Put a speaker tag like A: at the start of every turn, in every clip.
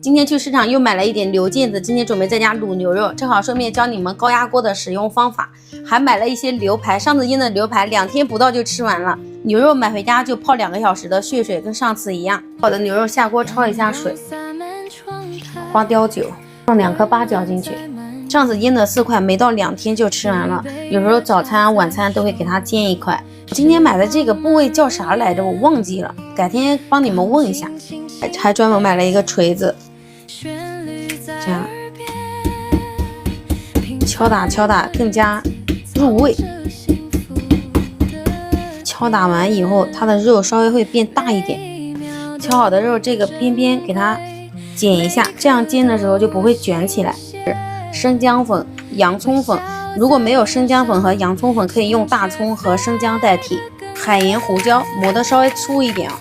A: 今天去市场又买了一点牛腱子，今天準備在家滷牛肉，正好順便教你們高壓鍋的使用方法。還買了一些牛排，上次醃的牛排2天不到就吃完了。牛肉買回家就泡2個小時的血水，跟上次一樣。好的牛肉下鍋焯一下水，花雕酒，放2顆八角進去。上次醃的4塊，沒到2天就吃完了。有時候早餐、晚餐都會給它煎1塊。今天買的這個部位叫啥來着？我忘記了，改天幫你們問一下。還專門買了一個錘子，這樣敲打敲打更加入味。敲打完以後，它的肉稍微會變大一點。敲好的肉，這個邊邊給它剪一下，這樣煎的時候就不會捲起來。生薑粉、洋蔥粉，如果沒有生薑粉和洋蔥粉，可以用大蔥和生薑代替。海鹽、胡椒磨得稍微粗一點啊。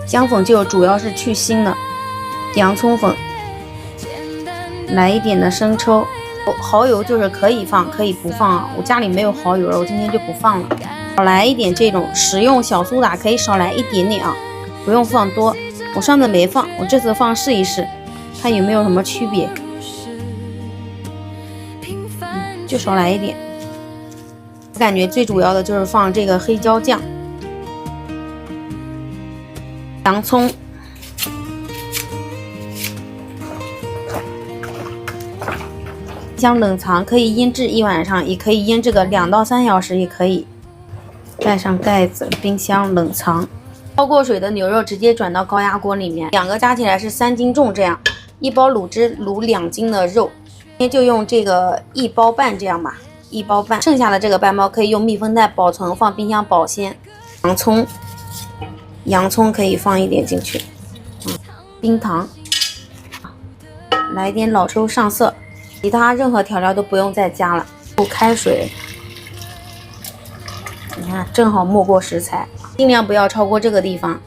A: 薑粉就主要是去腥的，洋蔥粉，來一點的生抽，蚝油就是可以放可以不放啊，我家裡沒有蚝油了，我今天就不放了。少來一點這種食用小蘇打，可以少來一點點啊，不用放多。我上次沒放，我這次放試一試，看有沒有什麼區別。就少來一點。我感覺最主要的就是放這個黑椒醬。洋蔥，像冷藏可以醃制1晚上，也可以醃制個2到3小時，也可以。蓋上蓋子，冰箱冷藏。焯過水的牛肉直接轉到高壓鍋裡面，2個加起來是3斤重，這樣1包滷汁滷2斤的肉，今天就用這個1包半這樣吧，1包半，剩下的這個半包可以用密封袋保存，放冰箱保鮮。洋蔥可以放一點進去，冰糖，來一點老抽上色，其他任何調料都不用再加了。開水，你看正好没過食材，盡量不要超過這個地方。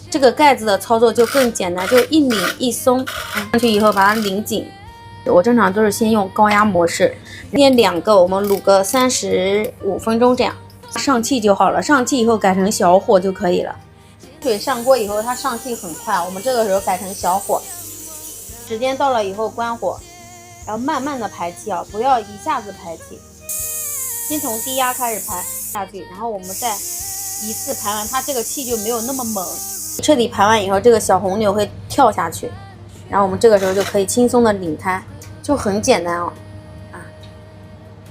A: 這個蓋子的操作就更簡單，就一擰一鬆，上去以後把它擰緊。我正常都是先用高壓模式，今天2個我們滷個35分鐘這樣，上氣就好了。上气以後改成小火就可以了。水上鍋以後它上氣很快，我們這個時候改成小火，時間到了以後關火，然後慢慢的排气啊，不要一下子排氣，先從低壓開始排下去，然後我們再一次排完，它這個氣就沒有那麼猛。徹底排完以後，這個小紅牛會跳下去，然後我們這個時候就可以輕鬆的擰開，就很簡單哦。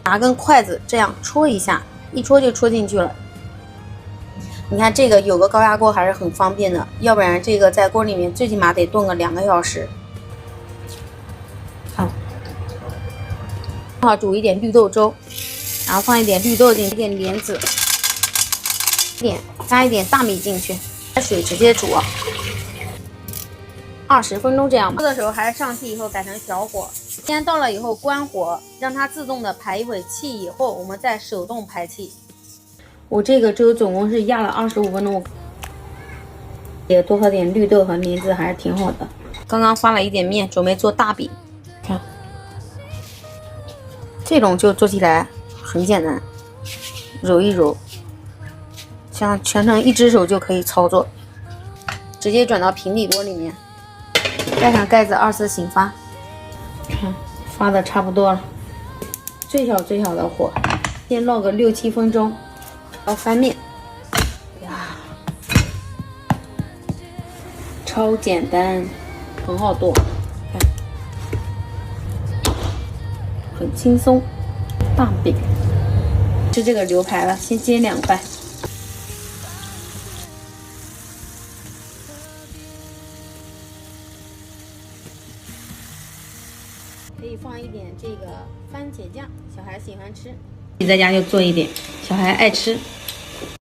A: 拿根筷子這樣戳一下，一戳就戳進去了。你看這個有個高壓鍋還是很方便的，要不然這個在鍋裡面最起碼得燉個2個小時。好，正好煮一點綠豆粥，然後放一點綠豆進去，一點蓮子，加一點大米進去，水直接煮20分鐘這樣吧。这個時候還是上气以後改成小火，时间到了以後關火，讓它自動的排一會氣以後，我們再手動排氣。我這個粥總共是壓了25分鐘，也多喝點綠豆和蓮子還是挺好的。剛剛發了一點麵，準備做大餅，看這種就做起來很簡單，揉一揉，像全程1隻手就可以操作。直接轉到平底鍋裡面，蓋上蓋子，2次醒發，看發的差不多了，最小的火，先烙個6、7分鐘。要翻面，呀，超簡單，很好剁，看，很輕鬆。大餅，吃這個牛排了，先煎2塊。可以放一點這個番茄醬，小孩喜歡吃。你在家就做一點，小孩愛吃。